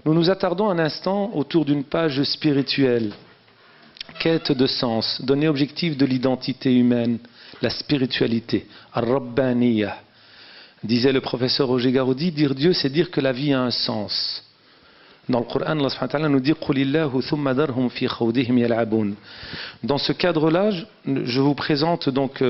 Nous nous attardons un instant autour d'une page spirituelle. Quête de sens, données objectives de l'identité humaine, la spiritualité, Ar-Rabbaniya. Disait le professeur Roger Garoudi, dire Dieu, c'est dire que la vie a un sens. Dans le Coran, Allah subhanahu wa ta'ala nous dit Qulillahu thumma darhum fi khawdihim yal'abun. Dans ce cadre-là, je vous présente donc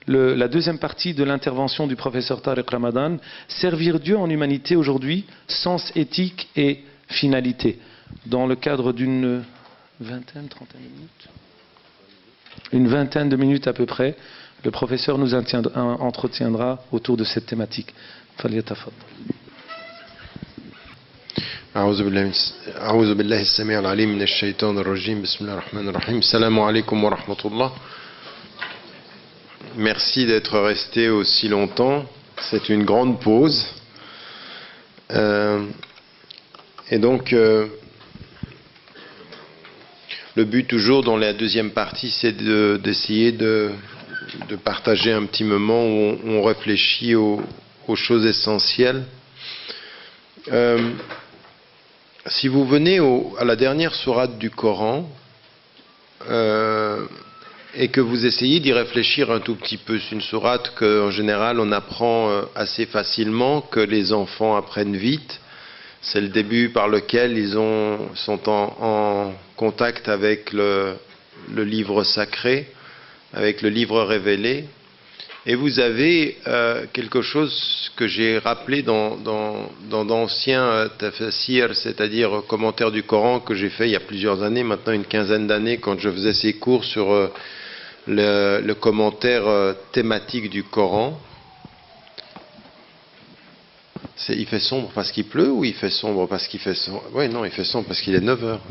la deuxième partie de l'intervention du professeur Tariq Ramadan, servir Dieu en humanité aujourd'hui, sens éthique et finalité. Dans le cadre d'une trentaine minutes, une vingtaine de minutes à peu près, le professeur nous entretiendra autour de cette thématique. فليتفضل. أعوذ بالله السميع العليم من الشيطان الرجيم بسم الله الرحمن الرحيم السلام عليكم ورحمة الله. Merci d'être resté aussi longtemps. C'est une grande pause. Et donc, le but toujours dans la deuxième partie, c'est d'essayer de partager un petit moment où on réfléchit aux choses essentielles. Si vous venez à la dernière sourate du Coran et que vous essayez d'y réfléchir un tout petit peu, c'est une sourate qu'en général on apprend assez facilement, que les enfants apprennent vite. C'est le début par lequel ils sont en contact avec le livre sacré, avec le livre révélé. Et vous avez quelque chose que j'ai rappelé dans d'anciens tafsir, c'est-à-dire commentaires du Coran que j'ai fait il y a plusieurs années, maintenant une quinzaine d'années, quand je faisais ces cours sur le commentaire thématique du Coran. Il fait sombre parce qu'il pleut ou il fait sombre parce qu'il fait sombre? Oui, non, il fait sombre parce qu'il est 9 heures.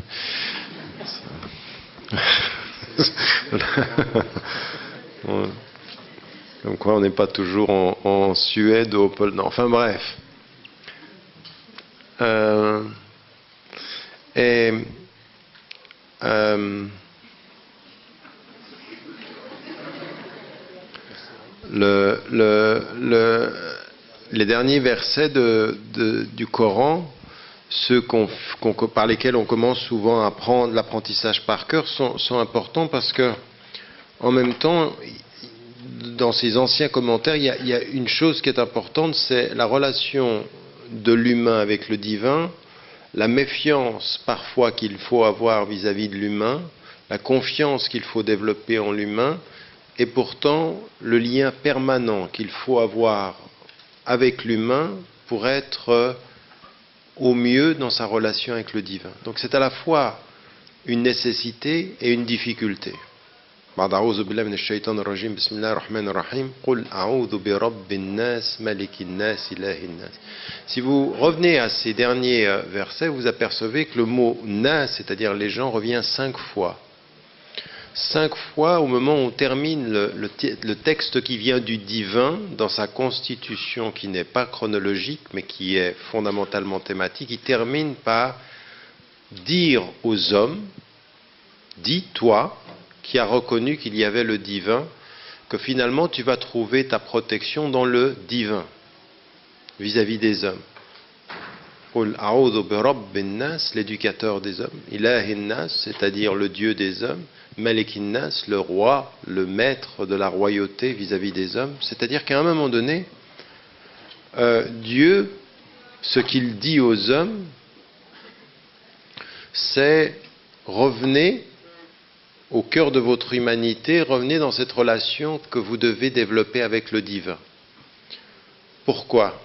Ouais. Comme quoi on n'est pas toujours en Suède ou au pôle Nord. Enfin bref. Les derniers versets du Coran, ceux par lesquels on commence souvent à apprendre l'apprentissage par cœur, sont importants parce que, en même temps, dans ces anciens commentaires, il y a une chose qui est importante, c'est la relation de l'humain avec le divin, la méfiance parfois qu'il faut avoir vis-à-vis de l'humain, la confiance qu'il faut développer en l'humain, et pourtant le lien permanent qu'il faut avoir avec l'humain pour être au mieux dans sa relation avec le divin. Donc c'est à la fois une nécessité et une difficulté. أعوذ بالله من الشيطان الرجيم بسم الله الرحمن الرحيم قل أعوذ برب الناس ملك الناس إله الناس. Si vous revenez à ces derniers versets, vous apercevez que le mot nas, c'est-à-dire les gens, revient 5 fois. 5 fois au moment où on termine le texte qui vient du divin dans sa constitution qui n'est pas chronologique mais qui est fondamentalement thématique. Il termine par dire aux hommes, dis toi, qui a reconnu qu'il y avait le divin, que finalement tu vas trouver ta protection dans le divin vis-à-vis des hommes. Qul a'udhu bi rabbin nas, l'éducateur des hommes, ilahin nas, c'est-à-dire le Dieu des hommes, malikin nas, le roi, le maître de la royauté vis-à-vis des hommes. C'est-à-dire qu'à un moment donné, Dieu, ce qu'il dit aux hommes, c'est revenez au cœur de votre humanité, revenez dans cette relation que vous devez développer avec le divin. Pourquoi ?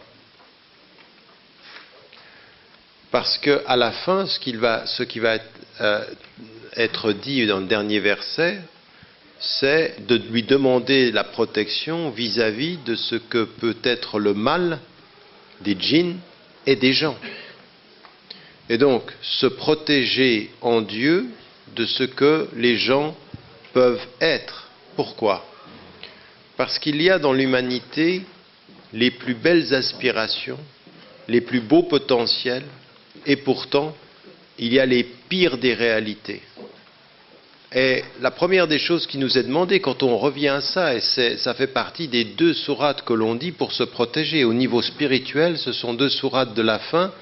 Parce que à la fin, ce qui va être dit dans le dernier verset, c'est de lui demander la protection vis-à-vis de ce que peut être le mal des djinns et des gens. Et donc, se protéger en Dieu de ce que les gens peuvent être. Pourquoi ? Parce qu'il y a dans l'humanité les plus belles aspirations, les plus beaux potentiels, et pourtant, il y a les pires des réalités. Et la première des choses qui nous est demandée quand on revient à ça, et ça fait partie des 2 sourates que l'on dit pour se protéger. Au niveau spirituel, ce sont 2 sourates de la fin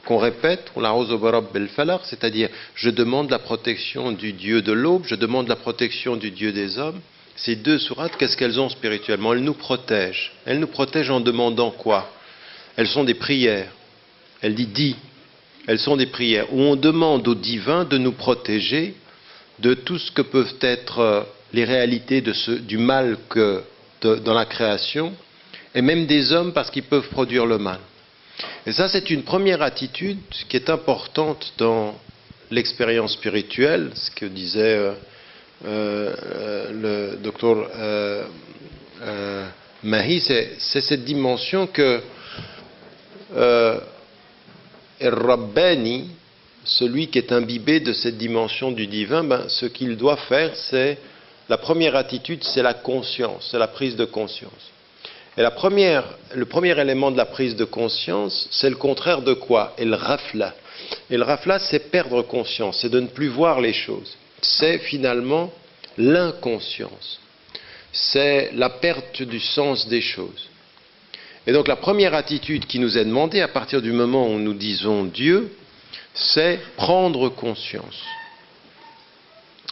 qu'on répète, on l'arrose au barab bel falaq, c'est-à-dire je demande la protection du Dieu de l'aube, je demande la protection du Dieu des hommes. Ces 2 sourates, qu'est-ce qu'elles ont spirituellement? Elles nous protègent. Elles nous protègent en demandant quoi? Elles sont des prières. Elle dit dis. Elles sont des prières où on demande au divin de nous protéger de tout ce que peuvent être les réalités du mal dans la création, et même des hommes parce qu'ils peuvent produire le mal. Et ça, c'est une première attitude qui est importante dans l'expérience spirituelle, ce que disait le docteur Mahi, c'est cette dimension que Rabbani, celui qui est imbibé de cette dimension du divin, ce qu'il doit faire, c'est la première attitude, c'est la conscience, c'est la prise de conscience. Et le premier élément de la prise de conscience, c'est le contraire de quoi? Et le rafla. Et le rafla, c'est perdre conscience, c'est de ne plus voir les choses. C'est finalement l'inconscience. C'est la perte du sens des choses. Et donc la première attitude qui nous est demandée à partir du moment où nous disons Dieu, c'est prendre conscience.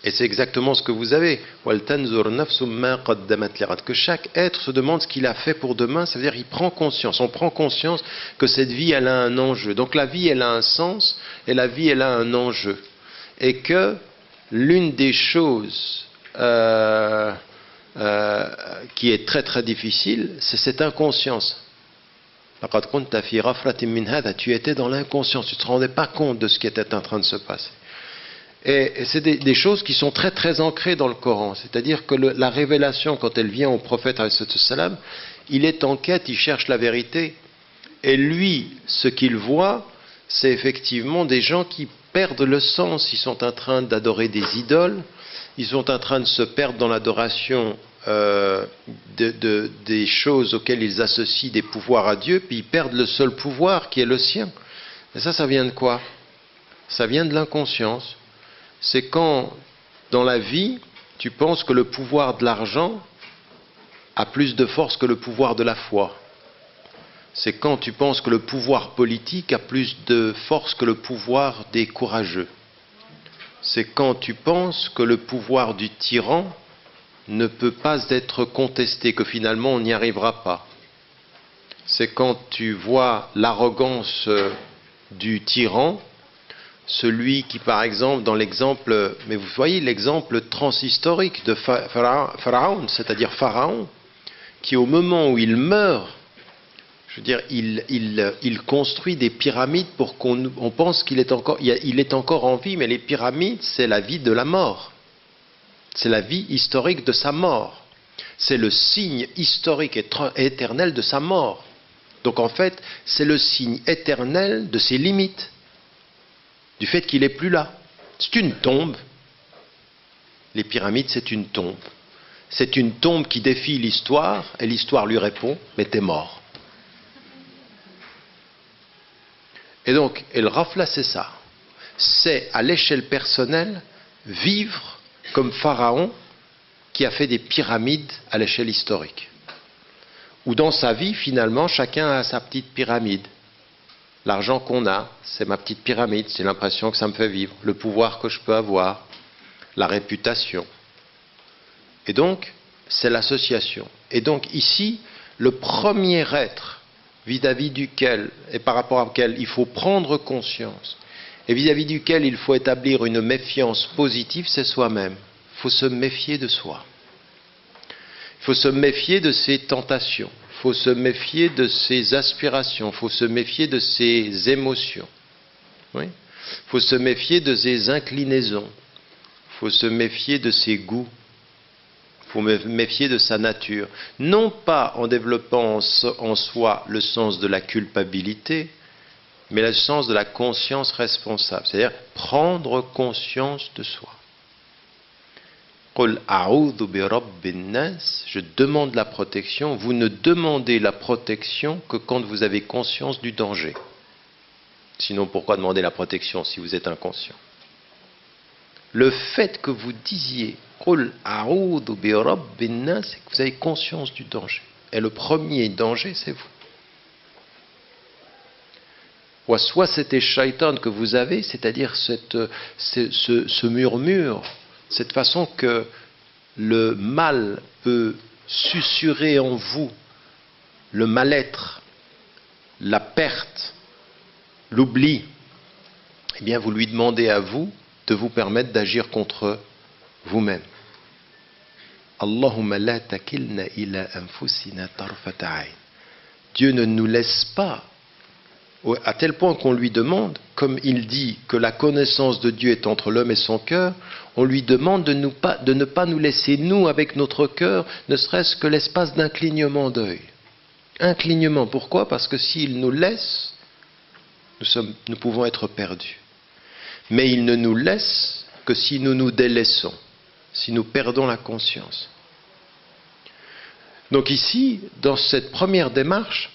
Et c'est exactement ce que vous avez. Que chaque être se demande ce qu'il a fait pour demain, ça veut dire qu'il prend conscience. On prend conscience que cette vie, elle a un enjeu. Donc la vie, elle a un sens, et la vie, elle a un enjeu. Et que l'une des choses qui est très très difficile, c'est cette inconscience. Tu étais dans l'inconscience, tu ne te rendais pas compte de ce qui était en train de se passer. Et c'est des choses qui sont très très ancrées dans le Coran. C'est-à-dire que la révélation, quand elle vient au prophète, il est en quête, il cherche la vérité. Et lui, ce qu'il voit, c'est effectivement des gens qui perdent le sens. Ils sont en train d'adorer des idoles, ils sont en train de se perdre dans l'adoration des choses auxquelles ils associent des pouvoirs à Dieu, puis ils perdent le seul pouvoir qui est le sien. Et ça vient de quoi? Ça vient de l'inconscience. C'est quand, dans la vie, tu penses que le pouvoir de l'argent a plus de force que le pouvoir de la foi. C'est quand tu penses que le pouvoir politique a plus de force que le pouvoir des courageux. C'est quand tu penses que le pouvoir du tyran ne peut pas être contesté, que finalement on n'y arrivera pas. C'est quand tu vois l'arrogance du tyran, celui qui, par exemple, dans l'exemple, mais vous voyez l'exemple transhistorique de Pharaon, c'est-à-dire Pharaon, qui au moment où il meurt, je veux dire, il construit des pyramides pour qu'on pense qu'il est encore en vie, mais les pyramides, c'est la vie de la mort. C'est la vie historique de sa mort. C'est le signe historique et éternel de sa mort. Donc en fait, c'est le signe éternel de ses limites, du fait qu'il n'est plus là. C'est une tombe. Les pyramides, c'est une tombe. C'est une tombe qui défie l'histoire, et l'histoire lui répond, mais t'es mort. Et donc, et le rafla, c'est ça. C'est, à l'échelle personnelle, vivre comme Pharaon qui a fait des pyramides à l'échelle historique. Où dans sa vie, finalement, chacun a sa petite pyramide. L'argent qu'on a, c'est ma petite pyramide, c'est l'impression que ça me fait vivre. Le pouvoir que je peux avoir, la réputation. Et donc, c'est l'association. Et donc, ici, le premier être vis-à-vis duquel, et par rapport à lequel il faut prendre conscience, et vis-à-vis duquel il faut établir une méfiance positive, c'est soi-même. Il faut se méfier de soi. Il faut se méfier de ses tentations. Il faut se méfier de ses aspirations. Il faut se méfier de ses émotions. Oui. Il faut se méfier de ses inclinaisons. Il faut se méfier de ses goûts. Il faut se méfier de sa nature. Non pas en développant en soi le sens de la culpabilité, mais le sens de la conscience responsable, c'est-à-dire prendre conscience de soi. Je demande la protection. Vous ne demandez la protection que quand vous avez conscience du danger. Sinon, pourquoi demander la protection si vous êtes inconscient? Le fait que vous disiez Qul a'udhu bi rabbin nas, c'est que vous avez conscience du danger. Et le premier danger, c'est vous. Soit c'était shaitan que vous avez, c'est-à-dire ce murmure, cette façon que le mal peut susurrer en vous le mal-être, la perte, l'oubli. Eh bien, vous lui demandez à vous de vous permettre d'agir contre vous-même. Allahumma la takilna ila anfusina tarfata ayn. Dieu ne nous laisse pas, à tel point qu'on lui demande, comme il dit que la connaissance de Dieu est entre l'homme et son cœur, on lui demande de ne pas nous laisser, nous, avec notre cœur, ne serait-ce que l'espace d'un clignement d'œil. Un clignement. Pourquoi? Parce que s'il nous laisse, nous pouvons être perdus. Mais il ne nous laisse que si nous nous délaissons, si nous perdons la conscience. Donc ici, dans cette première démarche,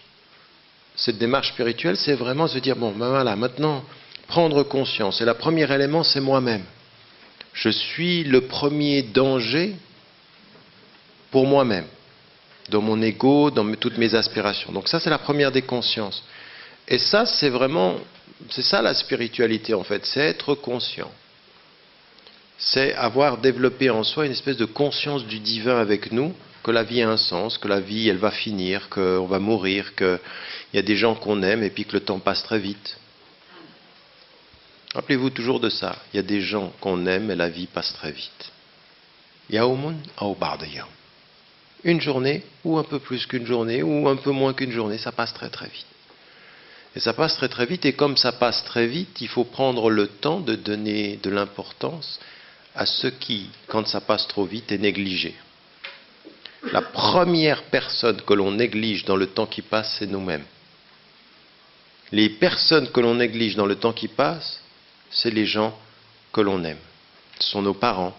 cette démarche spirituelle, c'est vraiment se dire, bon, ben voilà, maintenant, prendre conscience. Et le premier élément, c'est moi-même. Je suis le premier danger pour moi-même, dans mon ego, dans toutes mes aspirations. Donc ça, c'est la première des consciences. Et ça, c'est ça la spiritualité en fait, c'est être conscient. C'est avoir développé en soi une espèce de conscience du divin avec nous, que la vie a un sens, que la vie, elle va finir, qu'on va mourir, qu'il y a des gens qu'on aime et puis que le temps passe très vite. Rappelez-vous toujours de ça. Il y a des gens qu'on aime et la vie passe très vite. Yawmun aw ba'da yawm. Une journée, ou un peu plus qu'une journée, ou un peu moins qu'une journée, ça passe très très vite. Et ça passe très très vite, et comme ça passe très vite, il faut prendre le temps de donner de l'importance à ce qui, quand ça passe trop vite, est négligé. La première personne que l'on néglige dans le temps qui passe, c'est nous-mêmes. Les personnes que l'on néglige dans le temps qui passe, c'est les gens que l'on aime. Ce sont nos parents.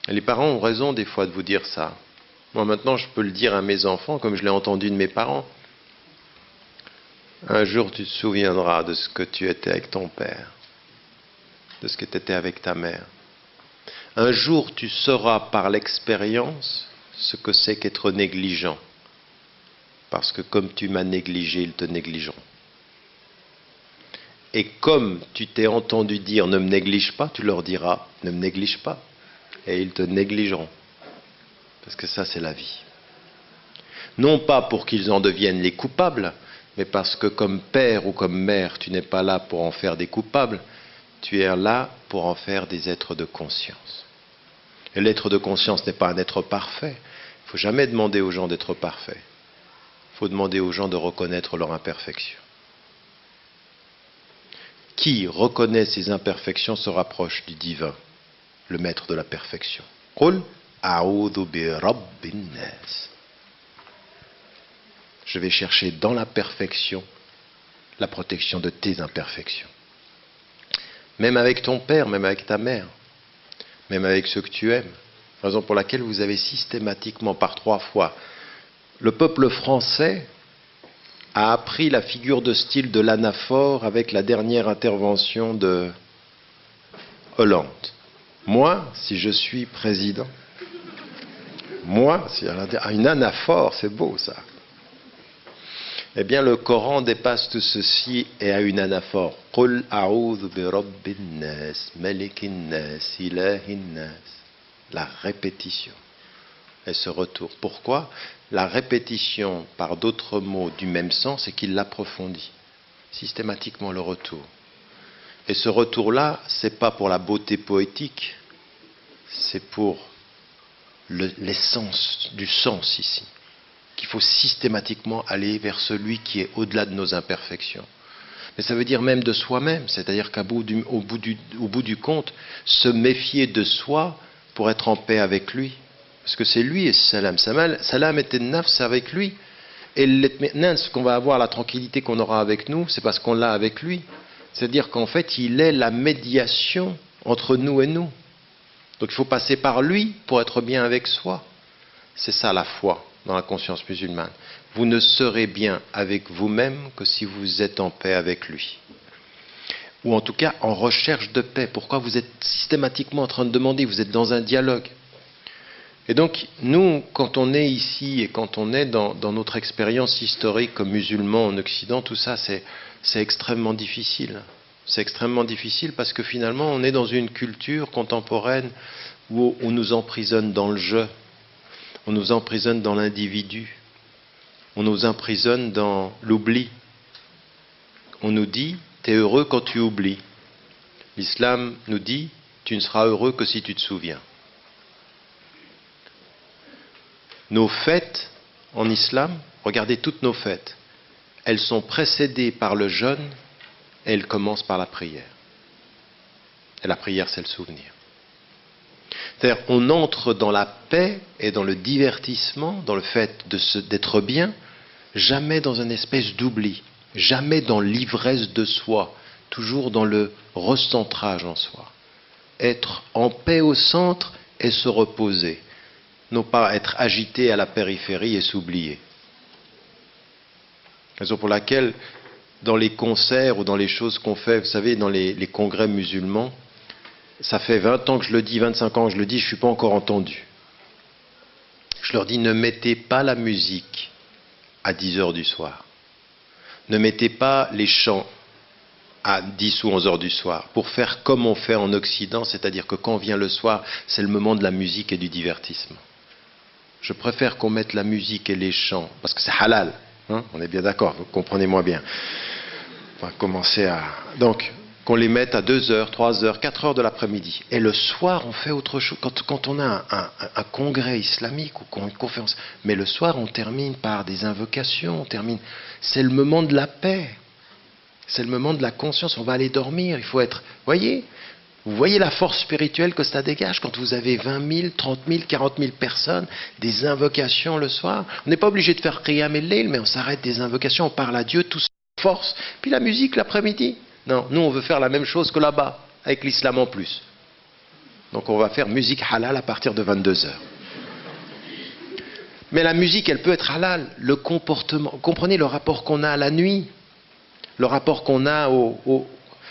Et les parents ont raison des fois de vous dire ça. Moi maintenant, je peux le dire à mes enfants, comme je l'ai entendu de mes parents. Un jour, tu te souviendras de ce que tu étais avec ton père, de ce que tu étais avec ta mère. Un jour, tu sauras par l'expérience ce que c'est qu'être négligent. Parce que comme tu m'as négligé, ils te négligeront. Et comme tu t'es entendu dire « ne me néglige pas », tu leur diras « ne me néglige pas ». Et ils te négligeront. Parce que ça, c'est la vie. Non pas pour qu'ils en deviennent les coupables, mais parce que comme père ou comme mère, tu n'es pas là pour en faire des coupables, tu es là pour en faire des êtres de conscience. Et l'être de conscience n'est pas un être parfait. Il ne faut jamais demander aux gens d'être parfaits. Il faut demander aux gens de reconnaître leur imperfection. Qui reconnaît ses imperfections se rapproche du divin, le maître de la perfection. Qul a'udhu bi rabbin nas. Je vais chercher dans la perfection la protection de tes imperfections. Même avec ton père, même avec ta mère, même avec ceux que tu aimes. Raison pour laquelle vous avez systématiquement, par 3 fois, le peuple français a appris la figure de style de l'anaphore avec la dernière intervention de Hollande. Moi, si je suis président, une anaphore, c'est beau ça. Eh bien, le Coran dépasse tout ceci et a une anaphore. Qul a'udhu bi rabbin nas, malikin nas, ilahin nas. La répétition et ce retour. Pourquoi? La répétition par d'autres mots du même sens, c'est qu'il l'approfondit. Systématiquement le retour. Et ce retour-là, c'est pas pour la beauté poétique, c'est pour l'essence du sens ici. Qu'il faut systématiquement aller vers celui qui est au-delà de nos imperfections. Mais ça veut dire même de soi-même, c'est-à-dire qu'au bout du compte, se méfier de soi pour être en paix avec lui. Parce que c'est lui et salam. Salam et nafs, c'est avec lui. Et l'etmenan, ce qu'on va avoir, la tranquillité qu'on aura avec nous, c'est parce qu'on l'a avec lui. C'est-à-dire qu'en fait, il est la médiation entre nous et nous. Donc il faut passer par lui pour être bien avec soi. C'est ça la foi dans la conscience musulmane. Vous ne serez bien avec vous-même que si vous êtes en paix avec lui. ou en tout cas en recherche de paix. Pourquoi vous êtes systématiquement en train de demander? Vous êtes dans un dialogue. Et donc, nous, quand on est ici et quand on est dans notre expérience historique comme musulmans en Occident, tout ça, c'est extrêmement difficile. C'est extrêmement difficile parce que finalement, on est dans une culture contemporaine où on nous emprisonne dans le jeu, on nous emprisonne dans l'individu, on nous emprisonne dans l'oubli. On nous dit, tu es heureux quand tu oublies. L'islam nous dit, tu ne seras heureux que si tu te souviens. Nos fêtes en islam, regardez toutes nos fêtes, elles sont précédées par le jeûne et elles commencent par la prière. Et la prière, c'est le souvenir. C'est-à-dire, on entre dans la paix et dans le divertissement, dans le fait d'être bien, jamais dans une espèce d'oubli, jamais dans l'ivresse de soi, toujours dans le recentrage en soi. Être en paix au centre et se reposer. Non pas être agité à la périphérie et s'oublier. Raison pour laquelle, dans les concerts ou dans les choses qu'on fait, vous savez, dans les congrès musulmans, ça fait 20 ans que je le dis, 25 ans que je le dis, je ne suis pas encore entendu. Je leur dis, ne mettez pas la musique à 10 heures du soir. Ne mettez pas les chants à 10 ou 11 heures du soir, pour faire comme on fait en Occident, c'est-à-dire que quand vient le soir, c'est le moment de la musique et du divertissement. Je préfère qu'on mette la musique et les chants, parce que c'est halal, hein, on est bien d'accord, vous comprenez-moi bien. On va commencer à... Donc, qu'on les mette à 2 heures, 3 heures, 4 heures de l'après-midi. Et le soir, on fait autre chose. Quand on a un congrès islamique ou une conférence, mais le soir, on termine par des invocations, c'est le moment de la paix. C'est le moment de la conscience. On va aller dormir, il faut être... Vous voyez la force spirituelle que ça dégage quand vous avez 20 000, 30 000, 40 000 personnes, des invocations le soir. On n'est pas obligé de faire Qiyam el-Layl, mais on s'arrête des invocations, on parle à Dieu, tout ça, force. Puis la musique l'après-midi. Non, nous on veut faire la même chose que là-bas, avec l'islam en plus. Donc on va faire musique halal à partir de 22 heures. Mais la musique, elle peut être halal. Le comportement, comprenez le rapport qu'on a à la nuit, le rapport qu'on a au...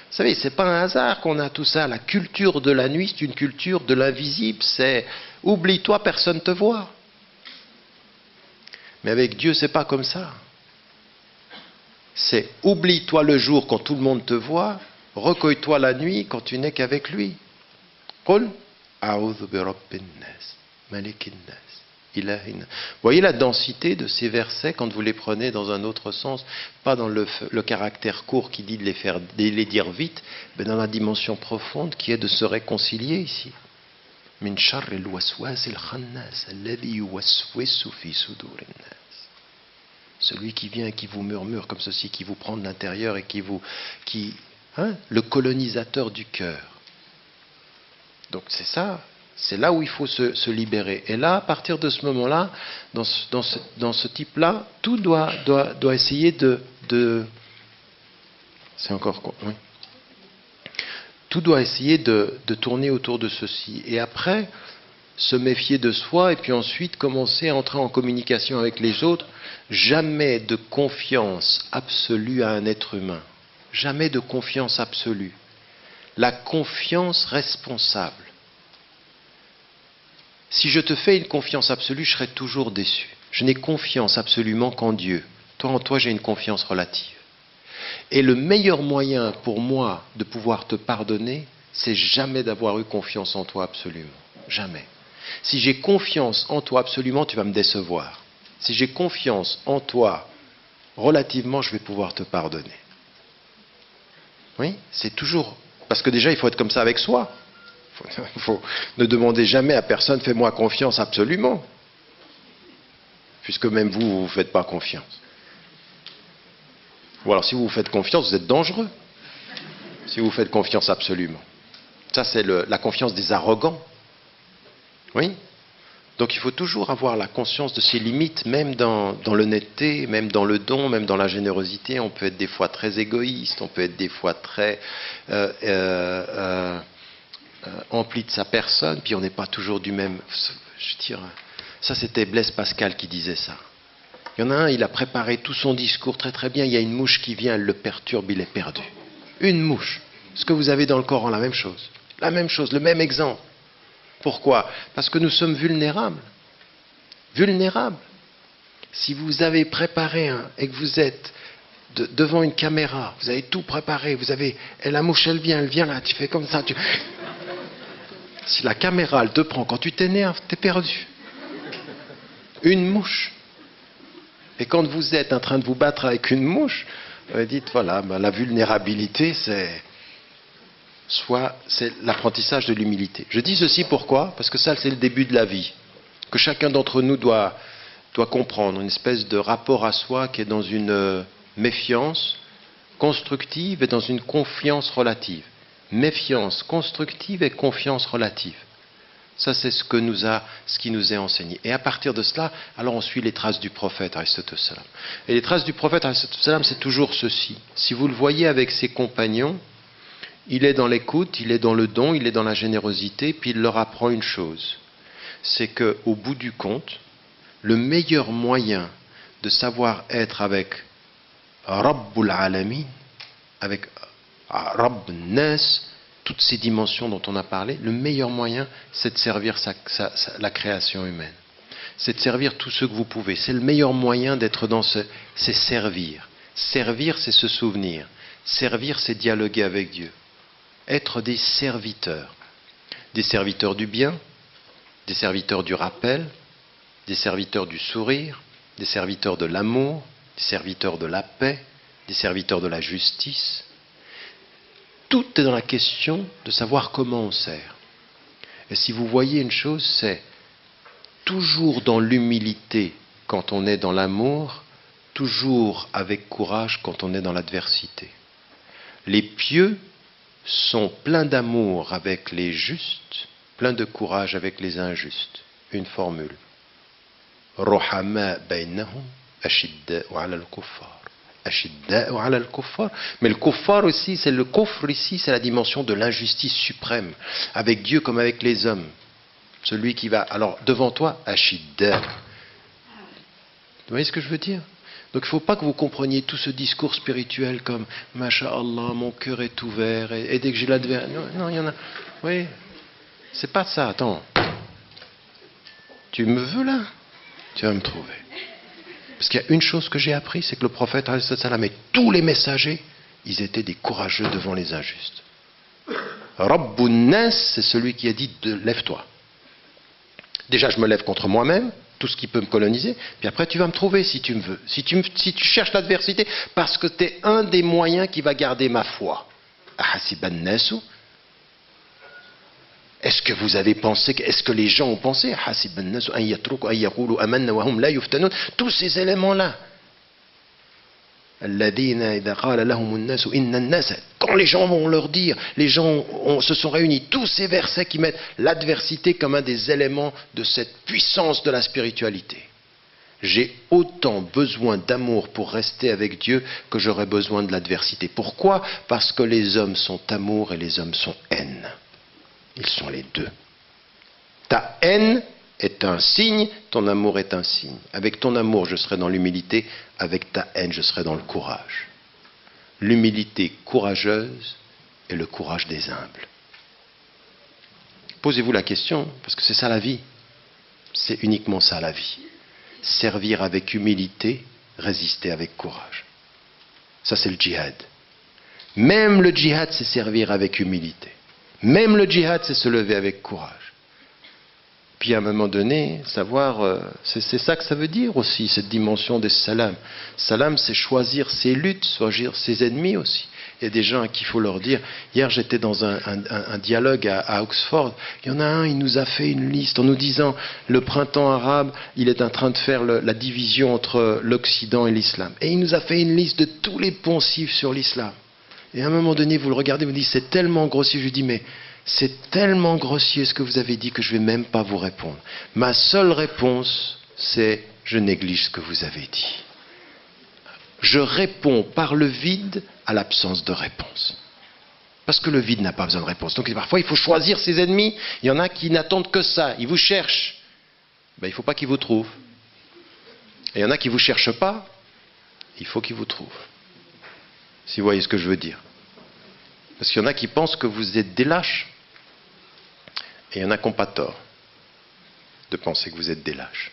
Vous savez, c'est pas un hasard qu'on a tout ça. La culture de la nuit, c'est une culture de l'invisible. C'est oublie-toi, personne te voit. Mais avec Dieu, c'est pas comme ça. C'est oublie-toi le jour quand tout le monde te voit, recueille-toi la nuit quand tu n'es qu'avec lui. Qul a'udhu bi rabbin nas, malikin nas. Vous voyez la densité de ces versets quand vous les prenez dans un autre sens, pas dans le caractère court qui dit de les dire vite, mais dans la dimension profonde qui est de se réconcilier ici. Min sharril waswasil khannas alladhi yuwaswisu fi sudurin nas. Celui qui vient et qui vous murmure comme ceci, qui vous prend de l'intérieur et le colonisateur du cœur. Donc c'est ça. C'est là où il faut se libérer. Et là, à partir de ce moment-là, dans ce type-là, tout doit essayer de c'est encore quoi, oui. Tout doit essayer de tourner autour de ceci. Et après, se méfier de soi et puis ensuite commencer à entrer en communication avec les autres. Jamais de confiance absolue à un être humain. Jamais de confiance absolue. La confiance responsable. Si je te fais une confiance absolue, je serai toujours déçu. Je n'ai confiance absolument qu'en Dieu. Toi, en toi, j'ai une confiance relative. Et le meilleur moyen pour moi de pouvoir te pardonner, c'est jamais d'avoir eu confiance en toi absolument. Jamais. Si j'ai confiance en toi absolument, tu vas me décevoir. Si j'ai confiance en toi relativement, je vais pouvoir te pardonner. Oui, c'est toujours... Parce que déjà, il faut être comme ça avec soi. Ne demandez jamais à personne, fais-moi confiance absolument. Puisque même vous ne vous faites pas confiance. Ou alors si vous vous faites confiance, vous êtes dangereux. Si vous faites confiance absolument. Ça, c'est la confiance des arrogants. Oui. Donc il faut toujours avoir la conscience de ses limites, même dans l'honnêteté, même dans le don, même dans la générosité. On peut être des fois très égoïste, on peut être des fois très... empli de sa personne, puis on n'est pas toujours du même... Je dirais, ça c'était Blaise Pascal qui disait ça. Il y en a un, il a préparé tout son discours très très bien, il y a une mouche qui vient, elle le perturbe, il est perdu. Une mouche. Ce que vous avez dans le Coran, la même chose. La même chose, le même exemple. Pourquoi? Parce que nous sommes vulnérables. Vulnérables. Si vous avez préparé et que vous êtes devant une caméra, vous avez tout préparé, vous avez, et la mouche elle vient là, tu fais comme ça. Si la caméra elle te prend, quand tu t'énerves, t'es perdu. Une mouche. Et quand vous êtes en train de vous battre avec une mouche, vous dites voilà, la vulnérabilité c'est l'apprentissage de l'humilité. Je dis ceci pourquoi? Parce que ça c'est le début de la vie. Que chacun d'entre nous doit comprendre, une espèce de rapport à soi qui est dans une méfiance constructive et dans une confiance relative. Méfiance constructive et confiance relative. Ça, c'est ce qui nous est enseigné. Et à partir de cela, alors on suit les traces du prophète, alayhi salam. Et les traces du prophète, alayhi salam, c'est toujours ceci. Si vous le voyez avec ses compagnons, il est dans l'écoute, il est dans le don, il est dans la générosité, puis il leur apprend une chose. C'est qu'au bout du compte, le meilleur moyen de savoir être avec Rabbul Alamin, avec Rabb Nas, toutes ces dimensions dont on a parlé, le meilleur moyen, c'est de servir la création humaine. C'est de servir tous ceux que vous pouvez. C'est le meilleur moyen d'être dans c'est servir. Servir, c'est se souvenir. Servir, c'est dialoguer avec Dieu. Être des serviteurs. Des serviteurs du bien, des serviteurs du rappel, des serviteurs du sourire, des serviteurs de l'amour, des serviteurs de la paix, des serviteurs de la justice. Tout est dans la question de savoir comment on sert. Et si vous voyez une chose, c'est toujours dans l'humilité quand on est dans l'amour, toujours avec courage quand on est dans l'adversité. Les pieux sont pleins d'amour avec les justes, pleins de courage avec les injustes. Une formule. Rohama bainahum ashidda'u 'ala al-kuffar. Mais le kuffar aussi, c'est le kufr ici, c'est la dimension de l'injustice suprême, avec Dieu comme avec les hommes. Celui qui va, alors devant toi, ashidda. Vous voyez ce que je veux dire? Donc il ne faut pas que vous compreniez tout ce discours spirituel comme Masha'Allah, mon cœur est ouvert, et dès que j'ai l'adversaire. Non, il y en a. Oui, c'est pas ça, attends. Tu me veux là? Tu vas me trouver. Parce qu'il y a une chose que j'ai appris, c'est que le prophète et tous les messagers, ils étaient des courageux devant les injustes. Rabbun Nas, c'est celui qui a dit lève-toi. Déjà, je me lève contre moi-même, tout ce qui peut me coloniser, puis après tu vas me trouver si tu me veux. Si tu cherches l'adversité, parce que tu es un des moyens qui va garder ma foi. Ahasiban nasu. Est-ce que vous avez pensé, est-ce que les gens ont pensé tous ces éléments-là. Quand les gens vont leur dire, les gens se sont réunis, tous ces versets qui mettent l'adversité comme un des éléments de cette puissance de la spiritualité. J'ai autant besoin d'amour pour rester avec Dieu que j'aurais besoin de l'adversité. Pourquoi? Parce que les hommes sont amour et les hommes sont haine. Ils sont les deux. Ta haine est un signe, ton amour est un signe. Avec ton amour, je serai dans l'humilité, avec ta haine, je serai dans le courage. L'humilité courageuse et le courage des humbles. Posez-vous la question, parce que c'est ça la vie. C'est uniquement ça la vie. Servir avec humilité, résister avec courage. Ça c'est le djihad. Même le djihad, c'est servir avec humilité. Même le djihad, c'est se lever avec courage. Puis à un moment donné, savoir, c'est ça que ça veut dire aussi, cette dimension des salams. Salam, c'est choisir ses luttes, choisir ses ennemis aussi. Il y a des gens à qui il faut leur dire, hier j'étais dans un dialogue à Oxford, il y en a un, il nous a fait une liste en nous disant, le printemps arabe, il est en train de faire la division entre l'Occident et l'islam. Et il nous a fait une liste de tous les poncifs sur l'islam. Et à un moment donné, vous le regardez, vous dites, c'est tellement grossier. Je lui dis, mais c'est tellement grossier ce que vous avez dit que je ne vais même pas vous répondre. Ma seule réponse, c'est, je néglige ce que vous avez dit. Je réponds par le vide à l'absence de réponse. Parce que le vide n'a pas besoin de réponse. Donc parfois, il faut choisir ses ennemis. Il y en a qui n'attendent que ça. Ils vous cherchent. Ben, il ne faut pas qu'ils vous trouvent. Et il y en a qui ne vous cherchent pas. Il faut qu'ils vous trouvent. Si vous voyez ce que je veux dire. Parce qu'il y en a qui pensent que vous êtes des lâches. Et il y en a qui n'ont pas tort de penser que vous êtes des lâches.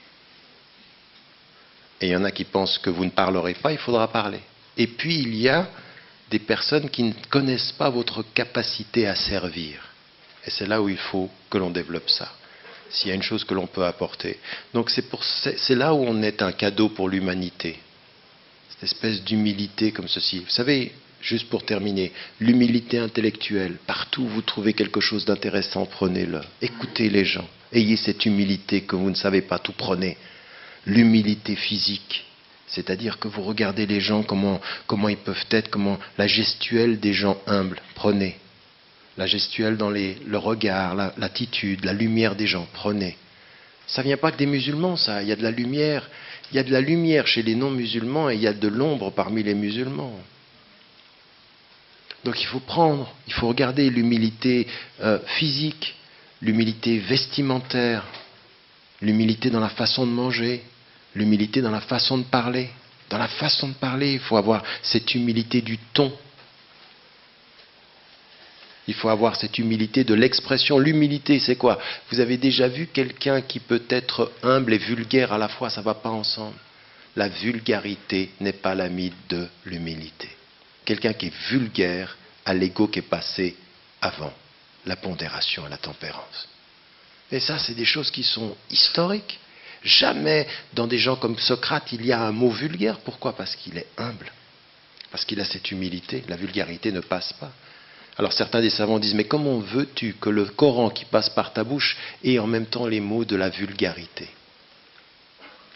Et il y en a qui pensent que vous ne parlerez pas, il faudra parler. Et puis il y a des personnes qui ne connaissent pas votre capacité à servir. Et c'est là où il faut que l'on développe ça. S'il y a une chose que l'on peut apporter. Donc c'est là où on est un cadeau pour l'humanité. Cette espèce d'humilité comme ceci. Vous savez, juste pour terminer, l'humilité intellectuelle. Partout où vous trouvez quelque chose d'intéressant, prenez-le. Écoutez les gens. Ayez cette humilité que vous ne savez pas tout, prenez. L'humilité physique. C'est-à-dire que vous regardez les gens, comment ils peuvent être, comment la gestuelle des gens humbles. Prenez. La gestuelle dans le regard, l'attitude, la lumière des gens. Prenez. Ça ne vient pas que des musulmans, ça. Il y a de la lumière. Il y a de la lumière chez les non-musulmans et il y a de l'ombre parmi les musulmans. Donc il faut prendre, il faut regarder l'humilité physique, l'humilité vestimentaire, l'humilité dans la façon de manger, l'humilité dans la façon de parler. Dans la façon de parler, il faut avoir cette humilité du ton. Il faut avoir cette humilité de l'expression. L'humilité, c'est quoi? Vous avez déjà vu quelqu'un qui peut être humble et vulgaire à la fois? Ça ne va pas ensemble. La vulgarité n'est pas l'ami de l'humilité. Quelqu'un qui est vulgaire a l'ego qui est passé avant la pondération et la tempérance. Et ça, c'est des choses qui sont historiques. Jamais dans des gens comme Socrate, il y a un mot vulgaire. Pourquoi? Parce qu'il est humble. Parce qu'il a cette humilité. La vulgarité ne passe pas. Alors certains des savants disent, mais comment veux-tu que le Coran qui passe par ta bouche ait en même temps les mots de la vulgarité?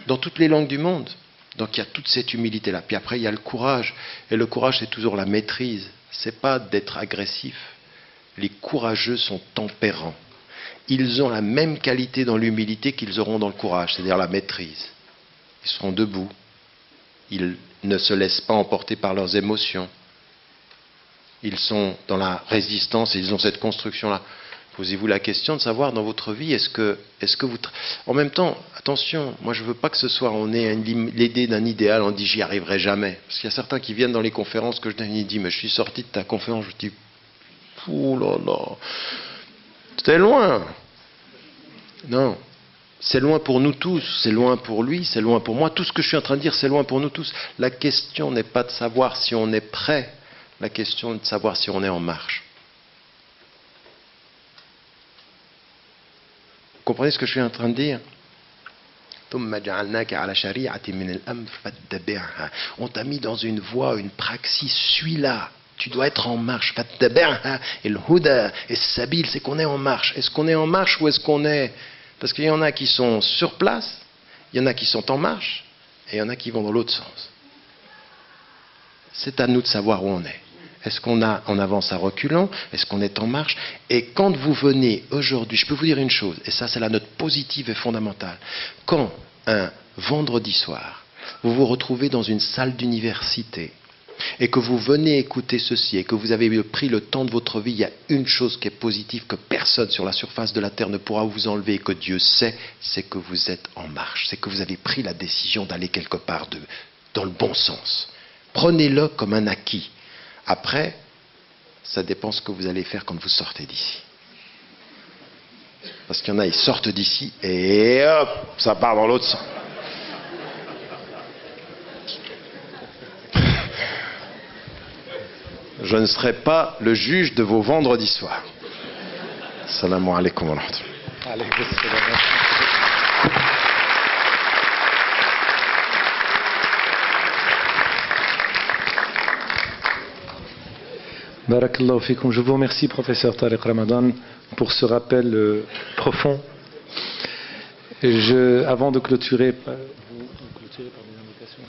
Dans toutes les langues du monde. Donc il y a toute cette humilité-là. Puis après, il y a le courage. Et le courage, c'est toujours la maîtrise. Ce n'est pas d'être agressif. Les courageux sont tempérants. Ils ont la même qualité dans l'humilité qu'ils auront dans le courage, c'est-à-dire la maîtrise. Ils seront debout. Ils ne se laissent pas emporter par leurs émotions. Ils sont dans la résistance et ils ont cette construction-là. Posez-vous la question de savoir dans votre vie, est-ce que vous... En même temps, attention, moi je ne veux pas que ce soit, on ait l'idée d'un idéal, on dit j'y arriverai jamais. Parce qu'il y a certains qui viennent dans les conférences que je donne, ils disent mais je suis sorti de ta conférence, je dis, ouh là là, c'est loin. Non, c'est loin pour nous tous, c'est loin pour lui, c'est loin pour moi. Tout ce que je suis en train de dire, c'est loin pour nous tous. La question n'est pas de savoir si on est prêt, la question est de savoir si on est en marche. Vous comprenez ce que je suis en train de dire? On t'a mis dans une voie, une praxis, suis-la. Tu dois être en marche. Et le huda et sabil, c'est qu'on est en marche. Est-ce qu'on est en marche ou est-ce qu'on est... Parce qu'il y en a qui sont sur place, il y en a qui sont en marche, et il y en a qui vont dans l'autre sens. C'est à nous de savoir où on est. Est-ce qu'on avance à reculons? Est-ce qu'on est en marche? Et quand vous venez aujourd'hui, je peux vous dire une chose, et ça c'est la note positive et fondamentale. Quand un vendredi soir, vous vous retrouvez dans une salle d'université, et que vous venez écouter ceci, et que vous avez pris le temps de votre vie, il y a une chose qui est positive, que personne sur la surface de la terre ne pourra vous enlever, et que Dieu sait, c'est que vous êtes en marche. C'est que vous avez pris la décision d'aller quelque part dans le bon sens. Prenez-le comme un acquis. Après, ça dépend ce que vous allez faire quand vous sortez d'ici. Parce qu'il y en a, ils sortent d'ici et hop, ça part dans l'autre sens. Je ne serai pas le juge de vos vendredis soirs. Assalamu alaikum wa rahmatullah. Barakallahu fikoum. Je vous remercie, professeur Tariq Ramadan, pour ce rappel profond. Avant de clôturer, vous clôturez par des invitations?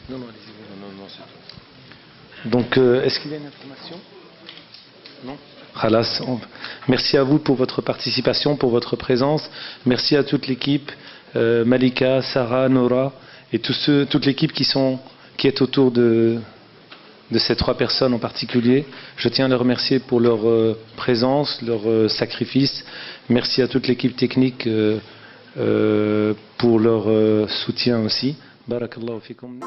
Non, allez-y. Non, c'est tout. Donc, est-ce qu'il y a une information? Non? Khalas. Merci à vous pour votre participation, pour votre présence. Merci à toute l'équipe, Malika, Sarah, Nora, et toute l'équipe qui est autour de ces trois personnes en particulier. Je tiens à les remercier pour leur présence, leur sacrifice. Merci à toute l'équipe technique pour leur soutien aussi. Barakallahu fikum.